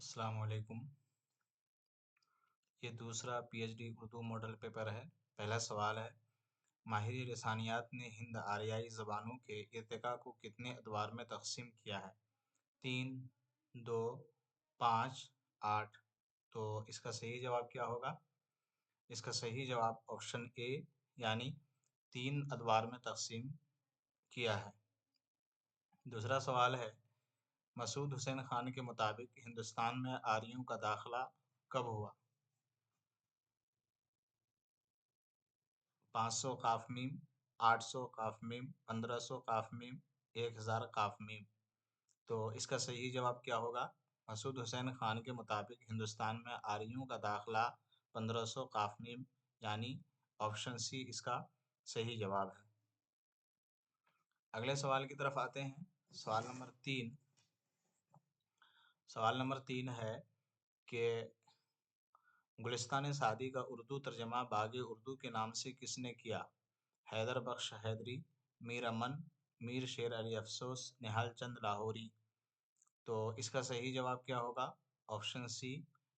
السلام علیکم۔ یہ دوسرا P H D Urdu model paper ہے۔ پہلا سوال ہے، ماہر لسانیات نے ہند آریائی زبانوں کے ارتقاء کو کتنے ادوار میں تقسیم کیا ہے؟ 3، 2، 5، 8۔ تو اس کا صحیح جواب کیا ہوگا؟ اس کا صحیح جواب آپشن اے یعنی 3 ادوار میں تقسیم کیا ہے۔ دوسرا سوال ہے، مسعود حسین خان کے مطابق ہندوستان میں آریوں کا داخلہ کب ہوا؟ 500 قاف میم، 800 قاف میم، 1500 قاف میم، 1000 قاف میم۔ تو اس کا صحیح جواب کیا ہوگا؟ مسعود حسین خان کے مطابق ہندوستان میں آریوں کا داخلہ 1500 قاف میم یعنی آپشن سی اس کا صحیح جواب ہے۔ اگلے سوال کی طرف آتے ہیں۔ سوال نمبر 3۔ سوال نمبر 3 ہے کہ گلستان سعدی کا اردو ترجمہ باغ اردو کے نام سے کس نے کیا؟ حیدر بخش حیدری، میر امن، میر شیر علی افسوس، نہال چند لاہوری۔ تو اس کا صحیح جواب کیا ہوگا؟ آپشن سی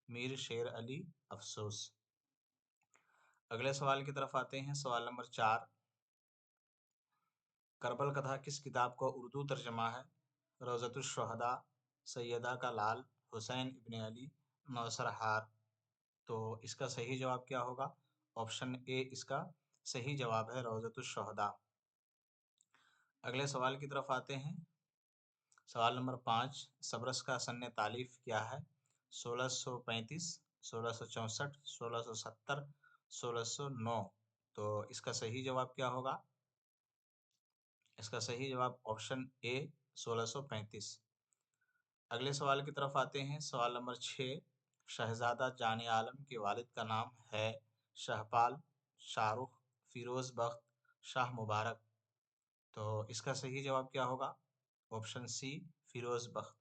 میر شیر علی افسوس۔ اگلے سوال کی طرف آتے ہیں۔ سوال نمبر 4، کربل کتھا کس کتاب کا اردو ترجمہ ہے؟ روضۃ الشہداء، سیدہ کا لال، حسین ابن علی، موثر ہار۔ تو اس کا صحیح جواب کیا ہوگا؟ آپشن اے اس کا صحیح جواب ہے، روضۃ الشہداء۔ اگلے سوال کی طرف آتے ہیں۔ سوال نمبر 5، سبرس کا سن تالیف کیا ہے؟ 1635، 1664، 1670، 1609۔ تو اس کا صحیح جواب کیا ہوگا؟ اس کا صحیح جواب آپشن اے 1635۔ اگلے سوال کی طرف آتے ہیں۔ سوال نمبر 6، شہزادہ جان عالم کے والد کا نام ہے شہپال، شاہ رخ، فیروز بخت، شاہ مبارک۔ تو اس کا صحیح جواب کیا ہوگا؟ آپشن سی فیروز بخت۔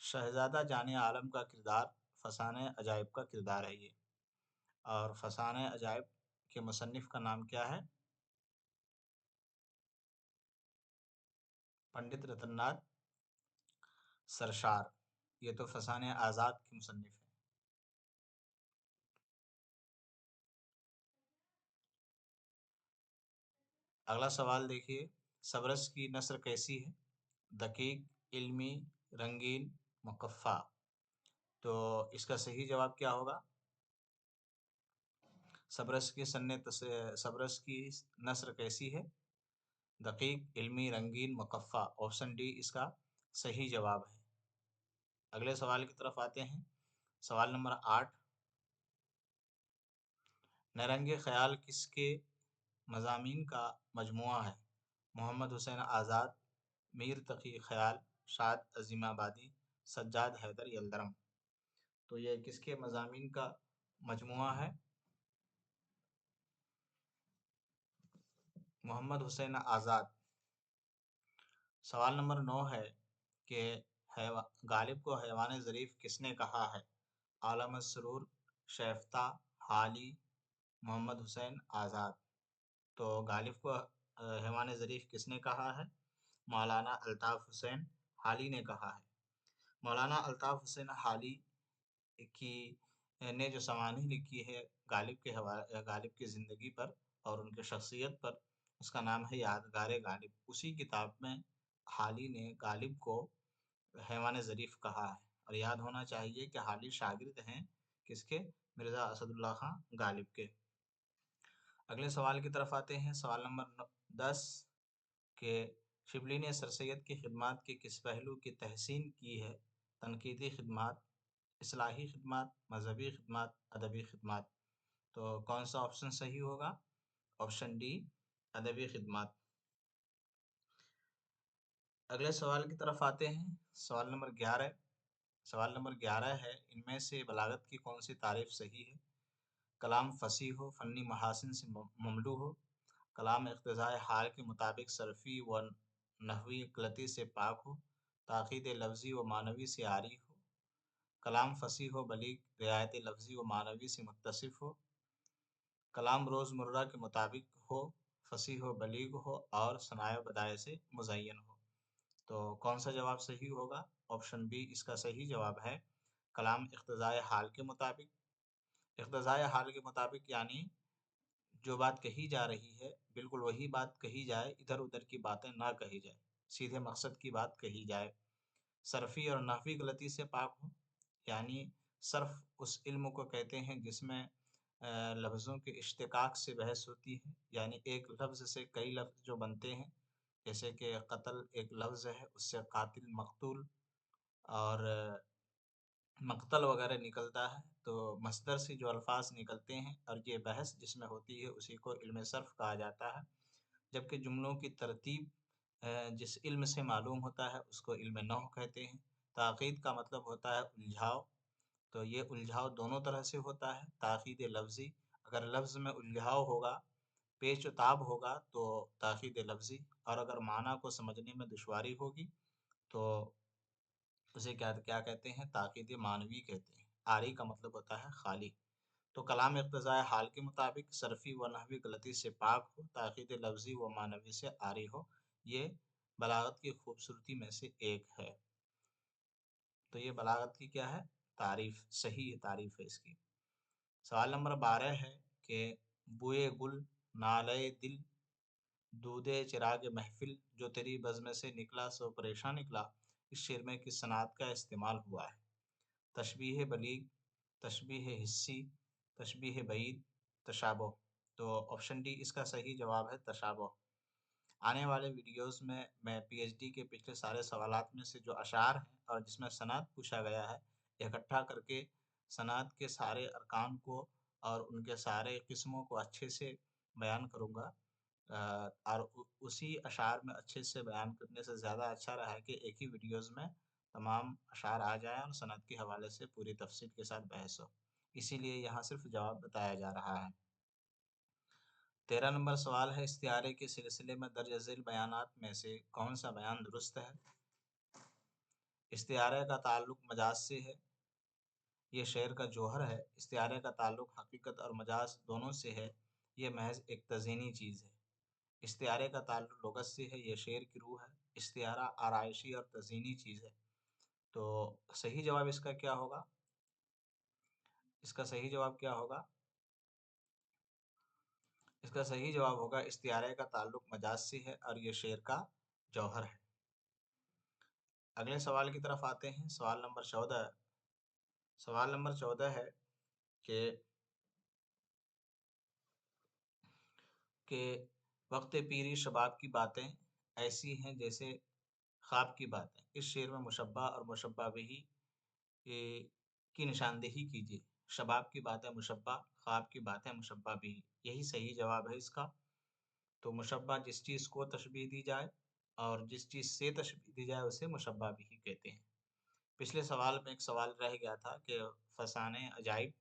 شہزادہ جان عالم کا کردار فسانہ عجائب کا کردار ہے یہ، اور فسانہ عجائب کے مصنف کا نام کیا ہے؟ پنڈت رتن ناتھ سرشار۔ یہ تو فسانہ آزاد کے مصنف ہے۔ اگلا سوال دیکھیے، سبرس کی نثر کیسی ہے؟ دقیق، علمی، رنگین، مقفع۔ تو اس کا صحیح جواب کیا ہوگا؟ سبرس کی نثر کیسی ہے؟ دقیق، علمی، رنگین، مقفع۔ آپشن ڈی اس کا صحیح جواب ہے۔ اگلے سوال کی طرف آتے ہیں۔ سوال نمبر 8، نیرنگ خیال کس کے مضامین کا مجموعہ ہے؟ محمد حسین آزاد، میر تقی خیال، شاد عظیم آبادی، سجاد حیدر یلدرم۔ تو یہ کس کے مضامین کا مجموعہ ہے؟ محمد حسین آزاد۔ سوال نمبر 9 ہے کہ غالب کو حیوان ظریف کس نے کہا ہے؟ عالم السرور، شیفتہ، حالی، محمد حسین آزاد۔ تو غالب کو حیوان ظریف کس نے کہا ہے؟ مولانا الطاف حسین حالی نے کہا ہے۔ مولانا الطاف حسین حالی کی نے جو سوانح لکھی ہے غالب کی زندگی پر اور ان کی شخصیت پر، اس کا نام ہے یادگار غالب۔ اسی کتاب میں حالی نے غالب کو حیوان ظریف کہا ہے، اور یاد ہونا چاہیے کہ حالی شاگرد ہیں کس کے؟ مرزا اسد اللہ خان غالب کے۔ اگلے سوال کی طرف آتے ہیں۔ سوال نمبر 10 کہ شبلی نے سر سید کی خدمات کے کس پہلو کی تحسین کی ہے؟ تنقیدی خدمات، اصلاحی خدمات، مذہبی خدمات، ادبی خدمات۔ تو کون سا آپشن صحیح ہوگا؟ آپشن ڈی ادبی خدمات۔ اگلے سوال کی طرف آتے ہیں۔ سوال نمبر 11۔ سوال نمبر 11 ہے، ان میں سے بلاغت کی کون سی تعریف صحیح ہے؟ کلام فصیح ہو، فنی محاسن سے مملو ہو، کلام اقتضاء حال کے مطابق صرفی و نحوی غلطی سے پاک ہو، تاکید لفظی و معنوی سے عاری ہو، کلام فصیح و بلیغ رعایت لفظی و معنوی سے متصف ہو، کلام روز مرہ کے مطابق ہو، فصیح و بلیغ ہو، اور ثناء و بدائع سے مزین ہو۔ تو کون سا جواب صحیح ہوگا؟ آپشن بی اس کا صحیح جواب ہے، کلام اقتضائے حال کے مطابق، اقتضائے حال کے مطابق یعنی جو بات کہی جا رہی ہے بالکل وہی بات کہی جائے، ادھر ادھر کی باتیں نہ کہی جائے، سیدھے مقصد کی بات کہی جائے۔ صرفی اور نحوی غلطی سے پاک ہو، یعنی صرف اس علم کو کہتے ہیں جس میں لفظوں کے اشتقاق سے بحث ہوتی ہے، یعنی ایک لفظ سے کئی لفظ جو بنتے ہیں، جیسے کہ قتل ایک لفظ ہے، اس سے قاتل، مقتول اور مقتل وغیرہ نکلتا ہے، تو مصدر سے جو الفاظ نکلتے ہیں اور یہ بحث جس میں ہوتی ہے اسی کو علم صرف کہا جاتا ہے۔ جبکہ جملوں کی ترتیب جس علم سے معلوم ہوتا ہے اس کو علم نحو کہتے ہیں۔ تاقید کا مطلب ہوتا ہے الجھاؤ، تو یہ الجھاؤ دونوں طرح سے ہوتا ہے، تاقید لفظی، اگر لفظ میں الجھاؤ ہوگا، پیچ و تاب ہوگا تو تاقید لفظی، اور اگر معنی کو سمجھنے میں دشواری ہوگی تو اسے کیا کہتے ہیں، تاقید معنوی کہتے ہیں۔ عاری کا مطلب ہوتا ہے خالی۔ تو کلام اقتضائے حال کے مطابق صرفی و نحوی غلطی سے پاک ہو، تاقید لفظی و معنوی سے عاری ہو، یہ بلاغت کی خوبصورتی میں سے ایک ہے۔ تو یہ بلاغت کی کیا ہے؟ تعریف، صحیح تعریف ہے اس کی۔ سوال نمبر 12 ہے کہ بوئے گل نالے دل دودے چراغ محفل جو تیری بزم سے نکلا سو پریشان نکلا، اس شعر میں کس صنعت کا استعمال ہوا ہے؟ تشبیہ بلیغ، تشبیہ حسی، تشبیہ بعید، تشابہ۔ تو آپشن ڈی اس کا صحیح جواب ہے تشابہ۔ آنے والے ویڈیوز میں پی ایچ ڈی کے پچھلے سارے سوالات میں سے جو اشعار ہیں اور جس میں صنعت پوچھا گیا ہے، اکٹھا کر کے صنعت کے سارے ارکان کو اور ان کے سارے قسموں کو اچھے سے بیان کروں گا، اور اسی اشعار میں اچھے سے بیان کرنے سے زیادہ اچھا رہا ہے کہ ایک ہی ویڈیوز میں تمام اشعار آ جائیں اور صنعت کے حوالے سے پوری تفصیل کے ساتھ بحث ہو، اسی لیے یہاں صرف جواب بتایا جا رہا ہے۔ 13 نمبر سوال ہے، استعارے کے سلسلے میں درج ذیل بیانات میں سے کون سا بیان درست ہے؟ استعارے کا تعلق مجاز سے ہے، یہ شعر کا جوہر ہے۔ استعارے کا تعلق حقیقت اور مجاز دونوں سے ہے، یہ محض ایک تزئینی چیز ہے۔ استعارے کا تعلق لغت سے ہے، یہ شعر کی روح ہے۔ استعارہ آرائشی اور تزئینی چیز ہے۔ تو صحیح جواب اس کا کیا ہوگا؟ اس کا صحیح جواب کیا ہوگا؟ اس کا صحیح جواب ہوگا استعارے کا تعلق مجاز سے ہے اور یہ شعر کا جوہر ہے۔ اگلے سوال کی طرف آتے ہیں، سوال نمبر 14۔ سوال نمبر 14 ہے کہ وقت پیری شباب کی باتیں ایسی ہیں جیسے خواب کی باتیں، اس شعر میں مشبہ اور مشبہ بہ کی نشاندہی کیجیے۔ شباب کی باتیں مشبہ، خواب کی باتیں مشبہ بہ، یہی صحیح جواب ہے اس کا۔ تو مشبہ جس چیز کو تشبیہ دی جائے اور جس چیز سے تشبیہ دی جائے اسے مشبہ بہ کہتے ہیں۔ پچھلے سوال میں ایک سوال رہ گیا تھا کہ فسانہ عجائب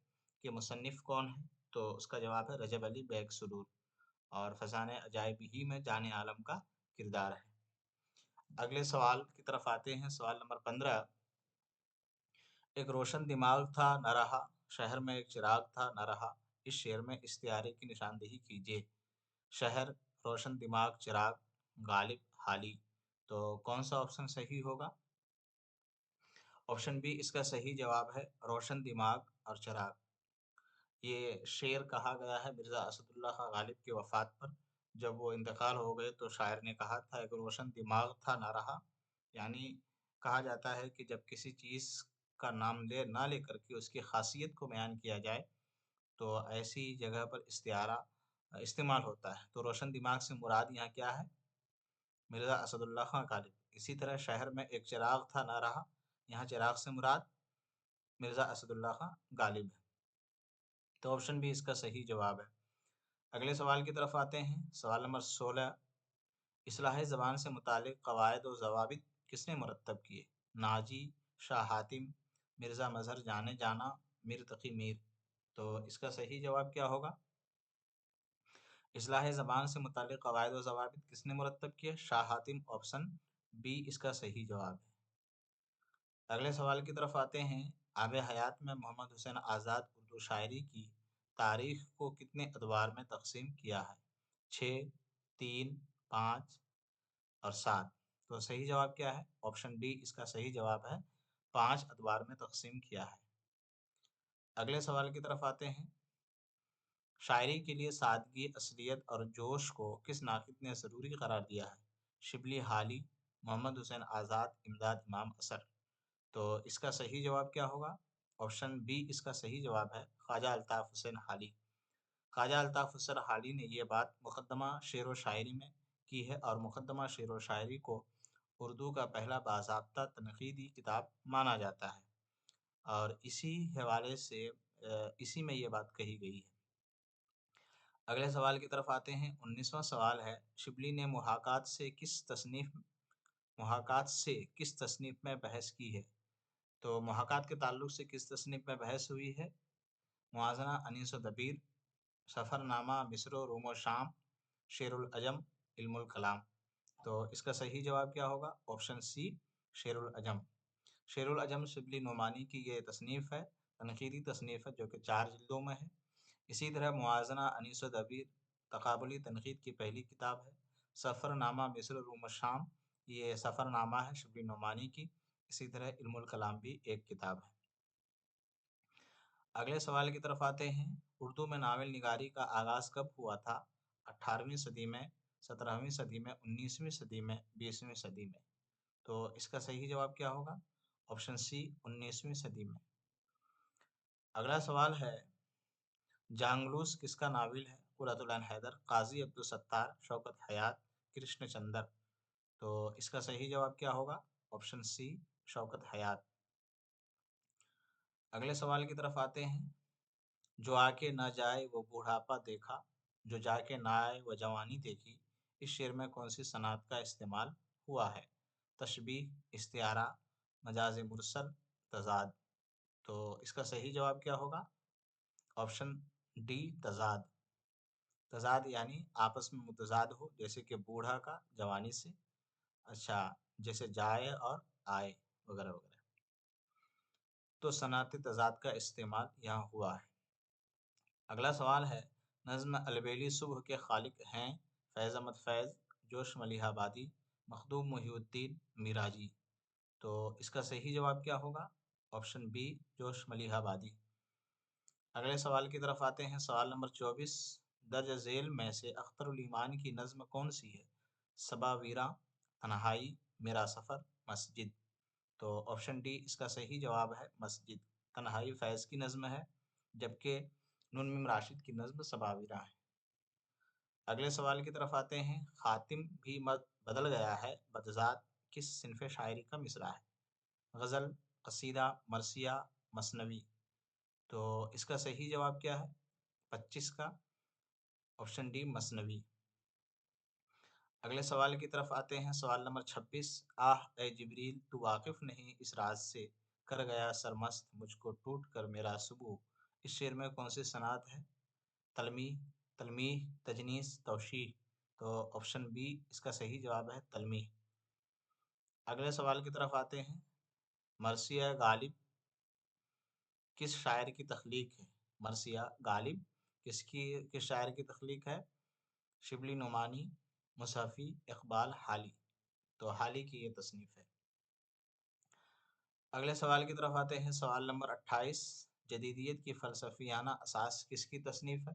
کے مصنف کون ہیں، تو اس کا جواب ہے رجب علی بیگ سرور، اور فسانہ عجائب ہی میں جان عالم کا کردار ہے۔ اگلے سوال کی طرف آتے ہیں، سوال نمبر 15۔ ایک روشن دماغ تھا نہ رہا، شہر میں ایک چراغ تھا نہ رہا، اس شعر میں استعارے کی نشاندہی کیجیے۔ شہر، روشن دماغ، چراغ، غالب، حالی۔ تو کون سا آپشن صحیح ہوگا؟ آپشن بی اس کا صحیح جواب ہے روشن دماغ اور چراغ۔ یہ شعر کہا گیا ہے مرزا اسد اللہ خان غالب کی وفات پر، جب وہ انتقال ہو گئے تو شاعر نے کہا تھا ایک روشن دماغ تھا نہ رہا، یعنی کہا جاتا ہے کہ جب کسی چیز کا نام نہ لے کر کے اس کی خاصیت کو بیان کیا جائے تو ایسی جگہ پر استعارہ استعمال ہوتا ہے۔ تو روشن دماغ سے مراد یہاں کیا ہے؟ مرزا اسد اللہ خان غالب۔ اسی طرح شہر میں ایک چراغ تھا نہ رہا، یہاں چراغ سے مراد مرزا اسد اللہ خان غالب ہے۔ تو آپشن بھی اس کا صحیح جواب ہے۔ اگلے سوال کی طرف آتے ہیں، سوال نمبر 16۔ اصلاح زبان سے متعلق قواعد و ضوابط کس نے مرتب کیے؟ ناجی، شاہ حاتم، مرزا مظہر جانے جانا، میر تقی میر۔ تو اس کا صحیح جواب کیا ہوگا؟ اصلاح زبان سے متعلق قواعد و ضوابط کس نے مرتب کیے؟ شاہ حاتم، آپشن بی اس کا صحیح جواب ہے۔ اگلے سوال کی طرف آتے ہیں، آب حیات میں محمد حسین آزاد اردو شاعری کی تاریخ کو کتنے ادوار میں تقسیم کیا ہے؟ 6، 3، 5 اور 7۔ تو صحیح جواب کیا ہے؟ آپشن ڈی اس کا صحیح جواب ہے 5 ادوار میں تقسیم کیا ہے۔ اگلے سوال کی طرف آتے ہیں۔ شاعری کے لیے سادگی، اصلیت اور جوش کو کس ناقد نے ضروری قرار دیا ہے؟ شبلی حالی، محمد حسین آزاد، امداد امام اثر۔ تو اس کا صحیح جواب کیا ہوگا؟ آپشن بی اس کا صحیح جواب ہے، خواجہ الطاف حسین حالی۔ خواجہ الطاف حسین حالی نے یہ بات مقدمہ شعر و شاعری میں کی ہے، اور مقدمہ شعر و شاعری کو اردو کا پہلا باضابطہ تنقیدی کتاب مانا جاتا ہے، اور اسی حوالے سے اسی میں یہ بات کہی گئی ہے۔ اگلے سوال کی طرف آتے ہیں۔ 19واں سوال ہے، شبلی نے محاکات سے کس تصنیف میں بحث کی ہے؟ تو محاکات کے تعلق سے کس تصنیف میں بحث ہوئی ہے؟ موازنہ انیس و دبیر، سفر نامہ مصر و روم و شام، شعر العجم، علم الکلام۔ تو اس کا صحیح جواب کیا ہوگا؟ آپشن سی، شعر العجم۔ شعر العجم شبلی نعمانی کی یہ تصنیف ہے، تنقیدی تصنیف ہے، جو کہ 4 جلدوں میں ہے۔ اسی طرح موازنہ انیس و دبیر تقابلی تنقید کی پہلی کتاب ہے۔ سفر نامہ مصر روم شام، یہ سفر نامہ ہے شبلی نعمانی کی۔ اسی طرح علم الکلام بھی ایک کتاب ہے۔ اگلے سوال کی طرف آتے ہیں۔ اردو میں ناول نگاری کا آغاز کب ہوا تھا؟ 18ویں صدی میں، 17ویں صدی میں، 19ویں صدی میں، 20ویں صدی میں۔ تو اس کا صحیح جواب کیا ہوگا؟ آپشن سی، 19ویں صدی میں۔ اگلا سوال ہے، جانگلوس کس کا ناول ہے؟ قرۃ العین حیدر، قاضی عبدالستار، شوکت حیات، کرشن چندر۔ تو اس کا صحیح جواب کیا ہوگا؟ آپشن سی، شوکت حیات۔ اگلے سوال کی طرف آتے ہیں۔ جو آ کے نہ جائے وہ بوڑھاپا دیکھا، جو جا کے نہ آئے وہ جوانی دیکھی، اس شعر میں کون سی صنعت کا استعمال ہوا ہے؟ تشبیہ، استعارہ، مجاز مرسل، تضاد۔ تو اس کا صحیح جواب کیا ہوگا؟ آپشن ڈی، تضاد۔ تضاد یعنی آپس میں متضاد ہو، جیسے کہ بوڑھا کا جوانی سے، اچھا جیسے جائے اور آئے وغیرہ وغیرہ۔ تو صنعت تضاد کا استعمال یہاں ہوا ہے۔ اگلا سوال ہے، نظم البیلی صبح کے خالق ہیں فیض احمد فیض، جوش ملیح آبادی، مخدوم محی الدین میراجی۔ تو اس کا صحیح جواب کیا ہوگا؟ آپشن بی، جوش ملیح آبادی۔ اگلے سوال کی طرف آتے ہیں۔ سوال نمبر 24، درج ذیل میں سے اختر الایمان کی نظم کون سی ہے؟ صبا ویراں، تنہائی، میرا سفر، مسجد۔ تو آپشن ڈی اس کا صحیح جواب ہے، مسجد۔ تنہائی فیض کی نظم ہے، جبکہ نون میم راشد کی نظم صبا ویراں ہے۔ اگلے سوال کی طرف آتے ہیں۔ خاتم بھی بدل گیا ہے بدذات کس صنف شاعری کا مصرع ہے؟ غزل، قصیدہ، مرثیہ، مثنوی۔ تو اس کا صحیح جواب کیا ہے؟ 25 کا، آپشن ڈی، مثنوی۔ اگلے سوال کی طرف آتے ہیں۔ سوال نمبر 26، آہ اے جبریل تو واقف نہیں اس راز سے، کر گیا سرمست مجھ کو ٹوٹ کر میرا سبو، اس شعر میں کون سی صنعت ہے؟ تلمیح، تلمیح، تجنیس، توشیح۔ تو آپشن بی اس کا صحیح جواب ہے، تلمیح۔ اگلے سوال کی طرف آتے ہیں۔ مرثیہ غالب کس شاعر کی تخلیق ہے؟ مرثیہ غالب کس شاعر کی تخلیق ہے؟ شبلی نعمانی، مصحفی، اقبال، حالی۔ تو حالی کی یہ تصنیف ہے۔ اگلے سوال کی طرف آتے ہیں۔ سوال نمبر 28، جدیدیت کی فلسفیانہ اساس کس کی تصنیف ہے؟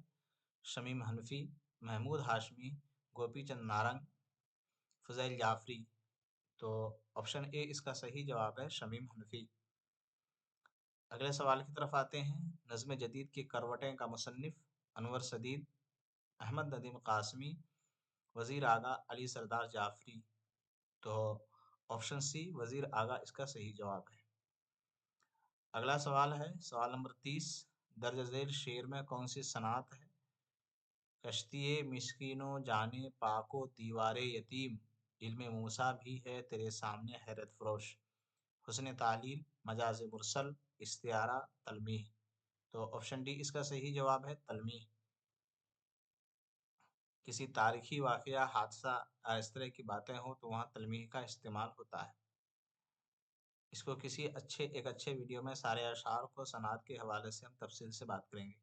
شمیم حنفی، محمود ہاشمی، گوپی چند نارنگ، فضیل جعفری۔ تو آپشن اے اس کا صحیح جواب ہے، شمیم حنفی۔ اگلے سوال کی طرف آتے ہیں۔ نظم جدید کی کروٹیں کا مصنف انور سدید، احمد ندیم قاسمی، وزیر اعلیٰ علی سردار جعفری۔ تو آپشن سی، وزیر اعلیٰ اس کا صحیح جواب ہے۔ اگلا سوال ہے، سوال نمبر 30، درج ذیل شعر میں کون سی صنعت ہے؟ کشتی مسکینوں جانے پاک و دیوار یتیم، علم موسیٰ بھی ہے تیرے سامنے حیرت فروش، حسن تعلیل، مجاز مرسل، استعارہ، تلمیح۔ تو آپشن ڈی اس کا صحیح جواب ہے، تلمیح۔ کسی تاریخی واقعہ، حادثہ، اس طرح کی باتیں ہوں تو وہاں تلمیح کا استعمال ہوتا ہے۔ اس کو ایک اچھے ویڈیو میں سارے اشعار کو صنعت کے حوالے سے ہم تفصیل سے بات کریں گے۔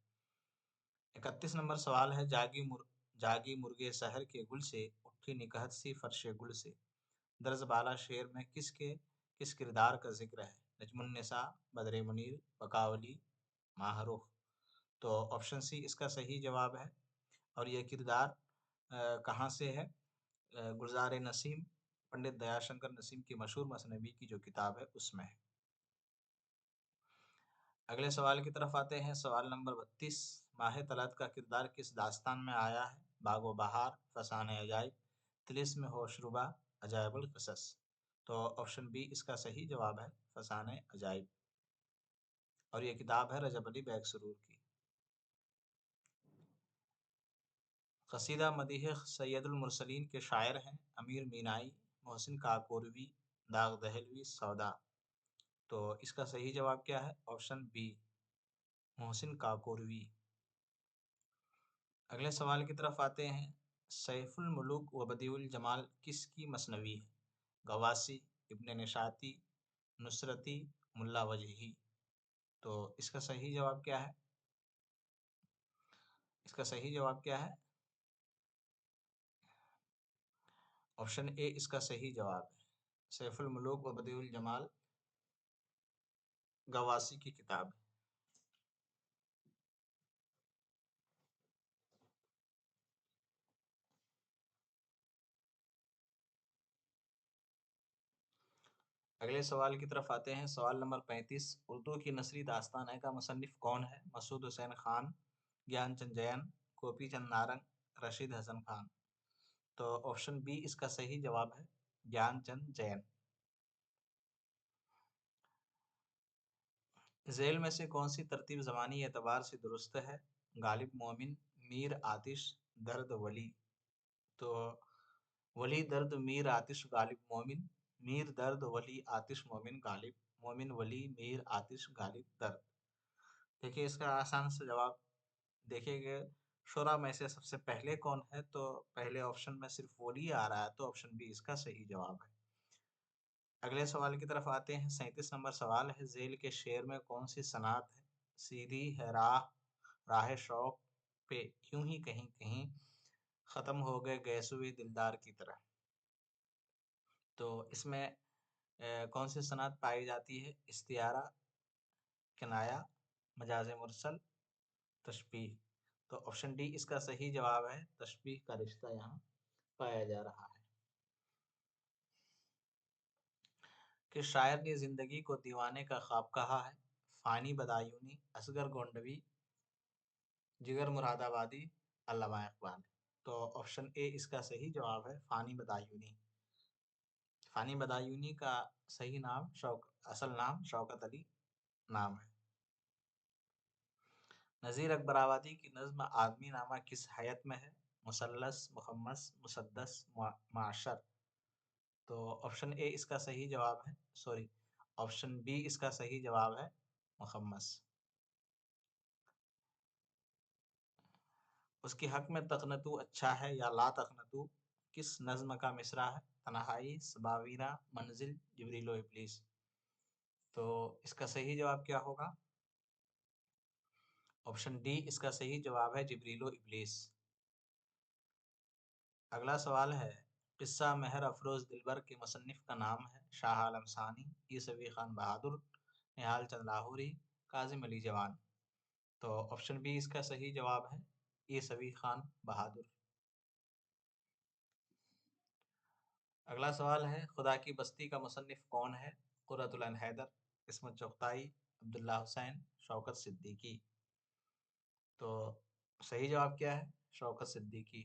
31 نمبر سوال ہے، جاگی مرغے سحر کے گل سے، اٹھی نکہت سی فرش گل سے، درز بالا شعر میں کس کردار کا ذکر ہے؟ نجم النساء، بدر منیر، بقاولی، ماہ رخ، تو آپشن سی اس کا صحیح جواب ہے۔ اور یہ کردار کہاں سے ہے؟ گلزار نسیم، پنڈت دیا شنکر نسیم کی مشہور مثنوی کی جو کتاب ہے اس میں ہے۔ اگلے سوال کی طرف آتے ہیں، سوال نمبر 32۔ ماہ طلعت کا کردار کس داستان میں آیا ہے؟ باغ و بہار، فسانہ عجائب، طلسم ہوش ربا، عجائب القصص۔ تو آپشن بی اس کا صحیح جواب ہے، فسانہ عجائب، اور یہ کتاب ہے رجب علی بیگ سرور کی۔ قصیدہ مدیح سید المرسلین کے شاعر ہیں امیر مینائی، محسن کاکوروی، داغ دہلوی، سودا۔ تو اس کا صحیح جواب کیا ہے؟ آپشن بی، محسن کاکوروی۔ اگلے سوال کی طرف آتے ہیں، سیف الملوک و بدیع الجمال کس کی مثنوی ہے؟ گواسی، ابن نشاطی، نصرتی، ملا وجہی۔ تو اس کا صحیح جواب کیا ہے؟ اس کا صحیح جواب کیا ہے؟ آپشن اے اس کا صحیح جواب ہے، سیف الملوک و بدیع الجمال گواسی کی کتاب ہے۔ اگلے سوال کی طرف آتے ہیں، سوال نمبر 35۔ اردو کی نثری داستان کا مصنف کون ہے؟ مسعود حسین خان، گیان چند جین، گوپی چند نارنگ، رشید حسن خان۔ تو آپشن بی اس کا صحیح جواب ہے، گیان چند جین۔ ذیل میں سے کون سی ترتیب زمانی اعتبار سے درست ہے؟ غالب مومن، میر آتش، درد ولی۔ تو ولی درد میر آتش غالب مومن، میر درد ولی آتش مومن غالب، مومن ولی میر آتش غالب درد۔ دیکھیے اس کا آسان سے جواب دیکھیے کہ شعراء میں سے سب سے پہلے کون ہے، تو پہلے آپشن میں صرف ولی آ رہا ہے، تو آپشن بی اس کا صحیح جواب ہے۔ اگلے سوال کی طرف آتے ہیں، 37 نمبر سوال ہے، ذیل کے شعر میں کون سی صنعت ہے؟ سیدھی ہے راہ، راہ شوق پہ کیوں ہی کہیں کہیں ختم ہو گئے گیسوئے دلدار کی طرح۔ تو اس میں کون سی صنعت پائی جاتی ہے؟ استعارہ، کنایا، مجاز مرسل، تشبیہ۔ تو آپشن ڈی اس کا صحیح جواب ہے، تشبیہ کا رشتہ یہاں پایا جا رہا ہے۔ کہ شاعر نے زندگی کو دیوانے کا خواب کہا ہے؟ فانی بدایونی، اصغر گونڈوی، جگر مراد آبادی، علامہ اقبال۔ تو آپشن اے اس کا صحیح جواب ہے، فانی بدایونی۔ فانی بدایونی کا صحیح نام اصل نام شوکت علی نام ہے۔ نذیر اکبر آبادی کی نظم آدمی نامہ کس حیت میں ہے؟ مثلث، مخمس، مسدس، معشر۔ تو آپشن اے اس کا صحیح جواب ہے، سوری، آپشن بی اس کا صحیح جواب ہے، مخمس۔ اس کے حق میں تقنتو اچھا ہے یا لا تقنتو کس نظم کا مصرع ہے؟ تنہائی، سباویرہ، منزل، جبریل و ابلیس۔ تو اس کا صحیح جواب کیا ہوگا؟ آپشن ڈی اس کا صحیح جواب ہے، جبریل و ابلیس۔ اگلا سوال ہے، قصہ مہر افروز دلبر کے مصنف کا نام ہے؟ شاہ عالم ثانی، عیسوی خان بہادر، نہال چند لاہوری، کاظم علی جوان۔ تو آپشن بی اس کا صحیح جواب ہے، عیسوی خان بہادر۔ اگلا سوال ہے، خدا کی بستی کا مصنف کون ہے؟ قرۃ العین حیدر، عصمت چغتائی، عبداللہ حسین، شوکت صدیقی۔ تو صحیح جواب کیا ہے؟ شوکت صدیقی۔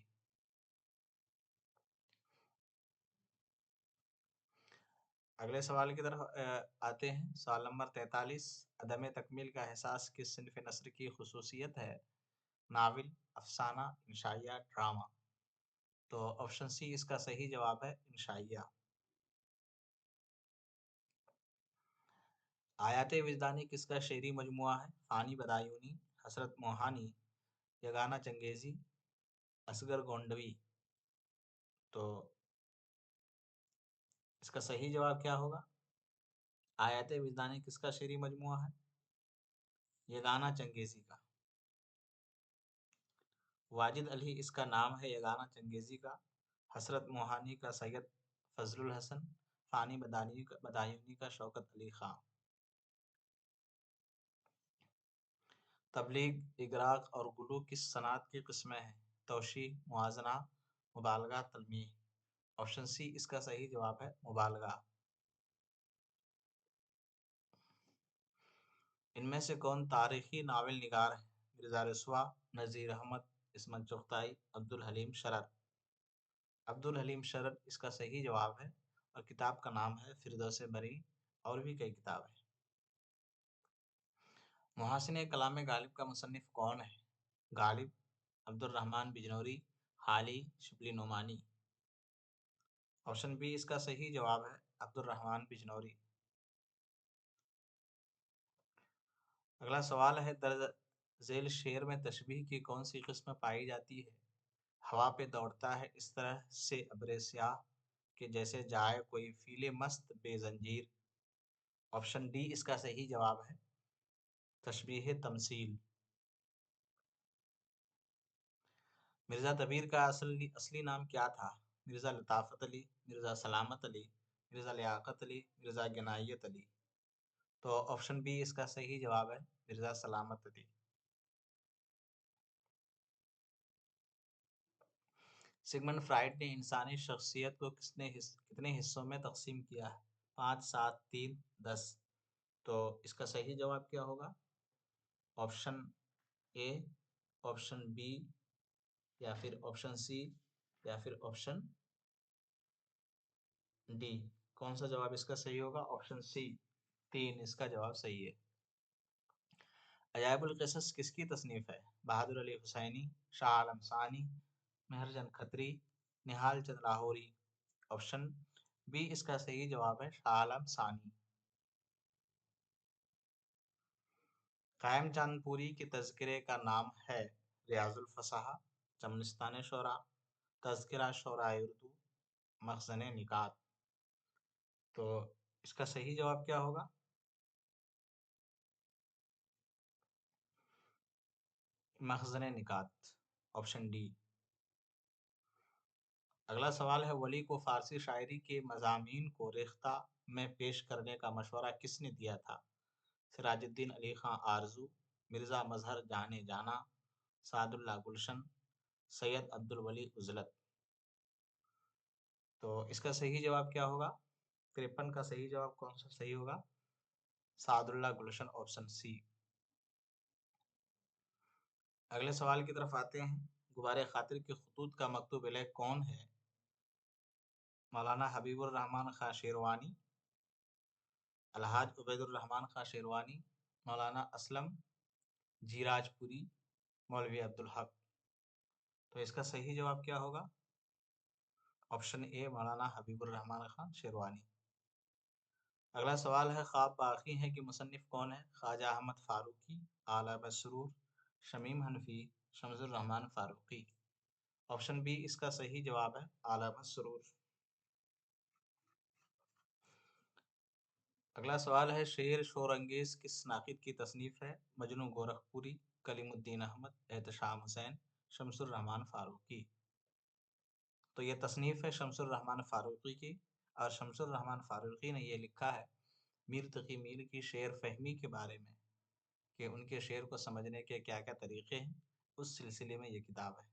اگلے سوال کی طرف آتے ہیں، سوال نمبر 43۔ عدم تکمیل کا احساس کس صنف نثر کی خصوصیت ہے؟ ناول، افسانہ، انشائیہ، ڈرامہ۔ تو آپشن سی اس کا صحیح جواب ہے، انشائیہ۔ آیات وجدانی کس کا شعری مجموعہ ہے؟ فانی بدایونی، حسرت موہانی، یگانہ چنگیزی، اصغر گونڈوی۔ تو اس کا صحیح جواب کیا ہوگا؟ آیات وجدانی کس کا شعری مجموعہ ہے؟ یگانہ چنگیزی کا۔ واجد علی اس کا نام ہے یگانہ چنگیزی کا، حسرت موہانی کا سید فضل الحسن، فانی بدایونی کا شوکت علی خان۔ تبلیغ، اغراق اور غلو کس صنعت کی قسمیں ہیں؟ توشیح، موازنہ، مبالغہ، تلمیح۔ آپشن سی اس کا صحیح جواب ہے، مبالغہ۔ ان میں سے کون تاریخی ناول نگار ہے؟ مرزا رسوا، نذیر احمد، عصمت چغتائی، عبدالحلیم شرر۔ عبدالحلیم شرر اس کا صحیح جواب ہے، اور کتاب کا نام ہے فردوس بری، اور بھی کئی کتاب ہیں۔ محاسن کلام غالب کا مصنف کون ہے؟ غالب، عبد الرحمن بجنوری، حالی، شبلی نعمانی۔ آپشن بی اس کا صحیح جواب ہے، عبد الرحمن بجنوری۔ اگلا سوال ہے، درج ذیل شعر میں تشبیہ کی کون سی قسم پائی جاتی ہے؟ ہوا پہ دوڑتا ہے اس طرح سے ابر سیاہ کہ جیسے جائے کوئی فیل مست بے زنجیر۔ آپشن ڈی اس کا صحیح جواب ہے، تشبیہ تمثیل۔ مرزا دبیر کا اصلی نام کیا تھا؟ مرزا لطافت علی، مرزا سلامت علی، مرزا لیاقت علی، مرزا گنایت علی۔ تو آپشن بی اس کا صحیح جواب ہے، مرزا سلامت علی۔ سگمنڈ فرائڈ نے انسانی شخصیت کو کتنے حصوں میں تقسیم کیا ہے؟ 5، 7، 3، 10۔ تو اس کا صحیح جواب کیا ہوگا؟ آپشن اے، آپشن بی، یا پھر آپشن سی، یا پھر آپشن ڈی۔ کون سا جواب اس کا صحیح ہوگا؟ آپشن سی، 3 اس کا جواب صحیح ہے۔ عجائب القصص کس کی تصنیف ہے؟ بہادر علی حسینی، شاہ عالم ثانی، مہرجن کھتری، نہال چند لاہوری۔ آپشن بی اس کا صحیح جواب ہے، شاہ عالم ثانی۔ قائم چاند پوری کے تذکرے کا نام ہے؟ ریاض الفصاحہ، چمنستان شعراء، تذکرہ شعراء اردو، مخزن نکات۔ تو اس کا صحیح جواب کیا ہوگا؟ مخزن نکات، آپشن ڈی۔ اگلا سوال ہے، ولی کو فارسی شاعری کے مضامین کو ریختہ میں پیش کرنے کا مشورہ کس نے دیا تھا؟ سراج الدین علی خاں آرزو، مرزا مظہر جانے جانا، سعد اللہ گلشن، سید عبدالولی عزلت۔ تو اس کا صحیح جواب کیا ہوگا؟ 53 کا صحیح جواب کون سا صحیح ہوگا؟ سعد اللہ گلشن، آپشن سی۔ اگلے سوال کی طرف آتے ہیں، غبار خاطر کے خطوط کا مکتوب علیہ کون ہے؟ مولانا حبیب الرحمن خاں شیروانی، الحاج عبید الرحمن خاں شیروانی، مولانا اسلم جیراج پوری، مولوی عبدالحق۔ تو اس کا صحیح جواب کیا ہوگا؟ آپشن اے، مولانا حبیب الرحمن خان شیروانی۔ اگلا سوال ہے، خواب باقی ہے کہ مصنف کون ہے؟ خواجہ احمد فاروقی، اعلیٰ مسرور، شمیم حنفی، شمس الرحمن فاروقی۔ آپشن بی اس کا صحیح جواب ہے، اعلیٰ مسرور۔ اگلا سوال ہے، شعر شور انگیز کس ناقد کی تصنیف ہے؟ مجنوں گورکھپوری، کلیم الدین احمد، احتشام حسین، شمس الرحمن فاروقی۔ تو یہ تصنیف ہے شمس الرحمن فاروقی کی، اور شمس الرحمن فاروقی نے یہ لکھا ہے میر تقی میر کی شعر فہمی کے بارے میں، کہ ان کے شعر کو سمجھنے کے کیا کیا طریقے ہیں، اس سلسلے میں یہ کتاب ہے۔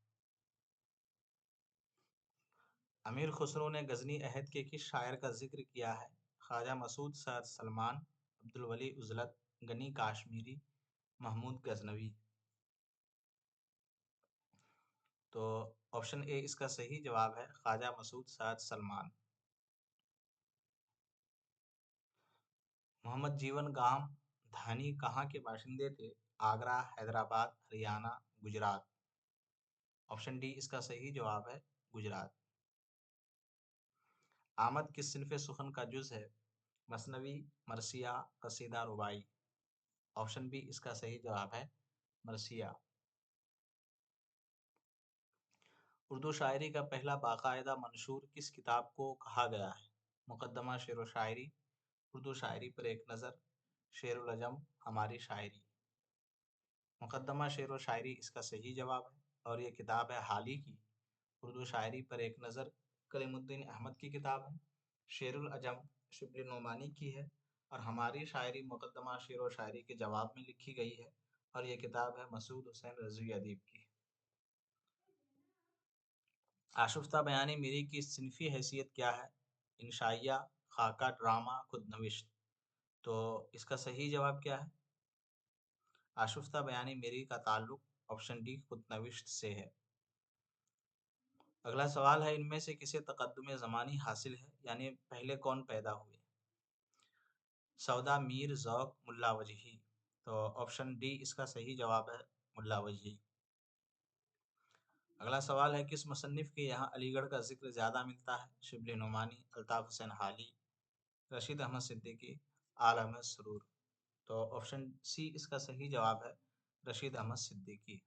امیر خسرو نے غزنی عہد کے کس شاعر کا ذکر کیا ہے؟ خواجہ مسعود سعد سلمان، عبدالولی عزلت، غنی کاشمیری، محمود غزنوی۔ تو آپشن اے اس کا صحیح جواب ہے، خواجہ مسعود سعد سلمان۔ محمد جیون گام دھانی کہاں کے باشندے تھے؟ آگرہ، حیدرآباد، ہریانہ، گجرات۔ آپشن ڈی اس کا صحیح جواب ہے، گجرات۔ آمد کس صنف سخن کا جز ہے؟ مثنوی، مرثیہ، قصیدہ، رباعی۔ آپشن بی اس کا صحیح جواب ہے، مرثیہ۔ اردو شاعری کا پہلا باقاعدہ منشور کس کتاب کو کہا گیا ہے؟ مقدمہ شعر و شاعری، اردو شاعری پر ایک نظر، شعر العجم، ہماری شاعری۔ مقدمہ شعر و شاعری اس کا صحیح جواب ہے، اور یہ کتاب ہے حالی کی۔ اردو شاعری پر ایک نظر کلیم الدین احمد کی کتاب ہے، شعر العجم شبلی نعمانی کی ہے، اور ہماری شاعری مقدمہ شعر و شاعری کے جواب میں لکھی گئی ہے، اور یہ کتاب ہے مسعود حسین رضوی ادیب کی۔ آشفتہ بیانی میری کی صنفی حیثیت کیا ہے؟ انشائیہ، خاکہ، ڈرامہ، خود نوشت۔ تو اس کا صحیح جواب کیا ہے؟ آشفتہ بیانی میری کا تعلق آپشن ڈی خود نوشت سے ہے۔ اگلا سوال ہے، ان میں سے کسے تقدم زمانی حاصل ہے، یعنی پہلے کون پیدا ہوئے؟ سودا میر، ذوق، ملا وجہی۔ تو آپشن ڈی اس کا صحیح جواب ہے، ملا وجہی۔ اگلا سوال ہے، کس مصنف کے یہاں علی گڑھ کا ذکر زیادہ ملتا ہے؟ شبلی نعمانی، الطاف حسین حالی، رشید احمد صدیقی، آل احمد سرور۔ تو آپشن سی اس کا صحیح جواب ہے، رشید احمد صدیقی۔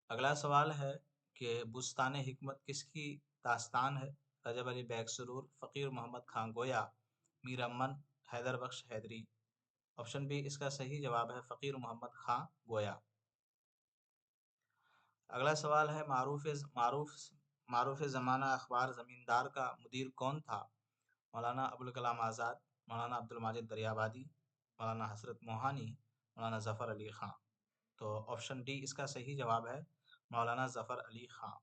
اگلا سوال ہے کہ بستان حکمت کس کی داستان ہے؟ رجب علی بیگ سرور، فقیر محمد خان گویا، میر امن، حیدر بخش حیدری۔ آپشن بی اس کا صحیح جواب ہے، فقیر محمد خان گویا۔ اگلا سوال ہے، معروف زمانہ اخبار زمیندار کا مدیر کون تھا؟ مولانا ابوالکلام آزاد، مولانا عبدالماجد دریابادی، مولانا حسرت موہانی، مولانا ظفر علی خان۔ تو آپشن ڈی اس کا صحیح جواب ہے، مولانا ظفر علی خان۔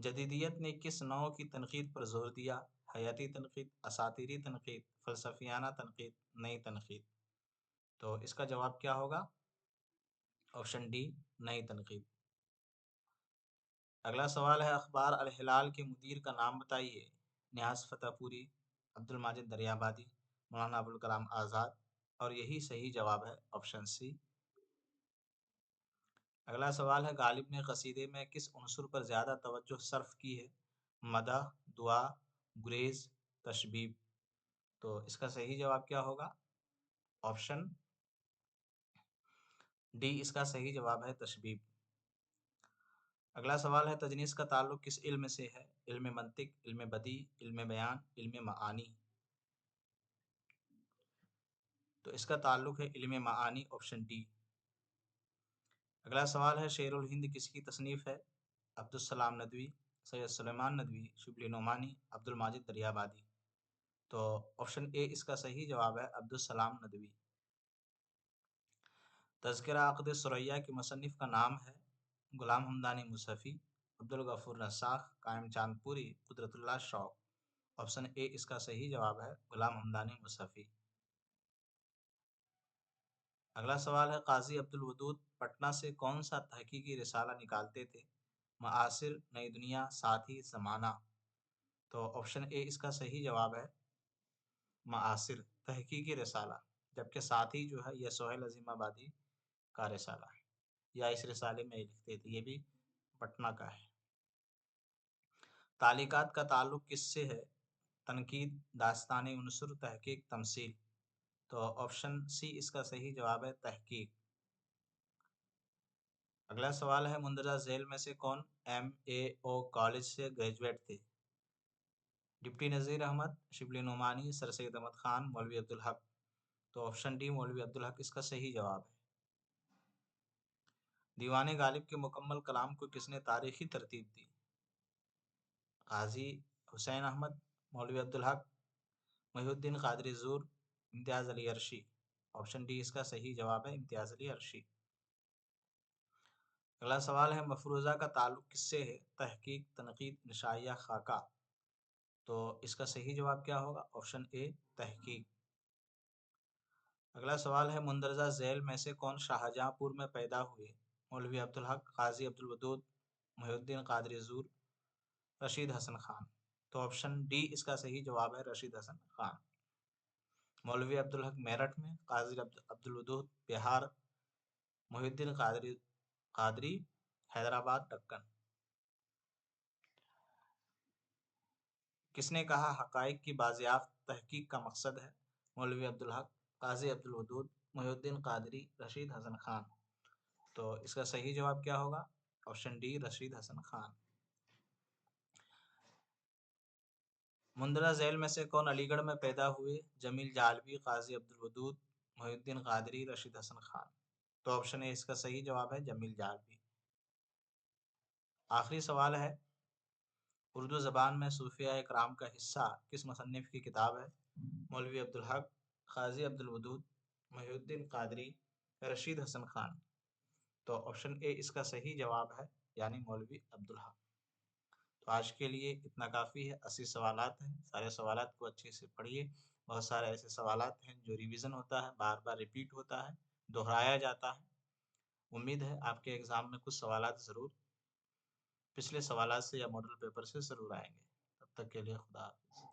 جدیدیت نے کس نوع کی تنقید پر زور دیا؟ حیاتی تنقید، اساطیری تنقید، فلسفیانہ تنقید، نئی تنقید۔ تو اس کا جواب کیا ہوگا؟ آپشن ڈی، نئی تنقید۔ اگلا سوال ہے، اخبار الہلال کے مدیر کا نام بتائیے۔ نیاز فتح پوری، عبدالماجد دریابادی، مولانا ابوالکلام آزاد، اور یہی صحیح جواب ہے، آپشن سی۔ اگلا سوال ہے، غالب نے قصیدے میں کس عنصر پر زیادہ توجہ صرف کی ہے؟ مدح، دعا، گریز، تشبیب۔ تو اس کا صحیح جواب کیا ہوگا؟ آپشن ڈی اس کا صحیح جواب ہے، تشبیب۔ اگلا سوال ہے، تجنیس کا تعلق کس علم سے ہے؟ علم منطق، علم بدیع، علم بیان، علم معانی۔ تو اس کا تعلق ہے علم معانی، آپشن ڈی۔ اگلا سوال ہے، شعر الہند کس کی تصنیف ہے؟ عبدالسلام ندوی، سید سلیمان ندوی، شبلی نعمانی، عبدالماجد دریابادی۔ تو آپشن اے اس کا صحیح جواب ہے، عبدالسلام ندوی۔ تذکرہ عقد ثریا کے مصنف کا نام ہے؟ غلام حمدانی مصحفی، عبدالغفور رساخ، قائم چاند پوری، قدرت اللہ شوق۔ آپشن اے اس کا صحیح جواب ہے، غلام حمدانی مصحفی۔ اگلا سوال ہے، قاضی عبدالودود پٹنہ سے کون سا تحقیقی رسالہ نکالتے تھے؟ معاصر، نئی دنیا، ساتھی، زمانہ۔ تو آپشن اے اس کا صحیح جواب ہے، معاصر تحقیقی رسالہ، جبکہ ساتھی جو ہے یہ سہیل عظیم آبادی کا رسالہ ہے، یا اس رسالے میں لکھتے تھے، یہ بھی پٹنہ کا ہے۔ تعلیقات کا تعلق کس سے ہے؟ تنقید، داستانی عنصر، تحقیق، تمثیل۔ تو آپشن سی اس کا صحیح جواب ہے، تحقیق۔ اگلا سوال ہے، مندرجہ ذیل میں سے کون MAO کالج سے گریجویٹ تھے؟ ڈپٹی نذیر احمد، شبلی نعمانی، سر سید احمد خان، مولوی عبدالحق۔ تو آپشن ڈی، مولوی عبدالحق اس کا صحیح جواب ہے۔ دیوان غالب کے مکمل کلام کو کس نے تاریخی ترتیب دی؟ قاضی حسین احمد، مولوی عبدالحق، محی الدین قادری زور، امتیاز علی عرشی۔ آپشن ڈی اس کا صحیح جواب ہے، امتیاز علی عرشی۔ اگلا سوال ہے، مفروضہ کا تعلق کس سے ہے؟ تحقیق، تنقید، انشائیہ، خاکہ۔ تو اس کا صحیح جواب کیا ہوگا؟ آپشن اے، تحقیق۔ اگلا سوال ہے، مندرجہ ذیل میں سے کون شاہجہاں پور میں پیدا ہوئے؟ مولوی عبدالحق، قاضی عبدالودود، محی الدین قادری زور، رشید حسن خان۔ تو آپشن ڈی اس کا صحیح جواب ہے، رشید حسن خان۔ مولوی عبدالحق میرٹھ میں، قاضی عبدالودود بہار، محی الدین قادری حیدرآباد دکن۔ کس نے کہا حقائق کی بازیافت تحقیق کا مقصد ہے؟ مولوی عبدالحق، قاضی عبدالودود، محی الدین قادری، رشید حسن خان۔ تو اس کا صحیح جواب کیا ہوگا؟ آپشن ڈی، رشید حسن خان۔ مندرجہ ذیل میں سے کون علی گڑھ میں پیدا ہوئے؟ جمیل جالبی، قاضی عبدالودود، محی الدین قادری، رشید حسن خان۔ تو آپشن اے اس کا صحیح جواب ہے، جمیل جالبی۔ آخری سوال ہے، اردو زبان میں صوفیاء اکرام کا حصہ کس مصنف کی کتاب ہے؟ مولوی عبدالحق، قاضی عبدالودود، محی الدین قادری، رشید حسن خان۔ تو آپشن اے اس کا صحیح جواب ہے، یعنی مولوی عبدالحق۔ تو آج کے لیے اتنا کافی ہے، 80 سوالات ہیں، سارے سوالات کو اچھے سے پڑھیے۔ بہت سارے ایسے سوالات ہیں جو ریویژن ہوتا ہے، بار بار ریپیٹ ہوتا ہے، دہرایا جاتا ہے۔ امید ہے آپ کے ایگزام میں کچھ سوالات ضرور پچھلے سوالات سے یا ماڈل پیپر سے ضرور آئیں گے۔ تب تک کے لیے خدا حافظ۔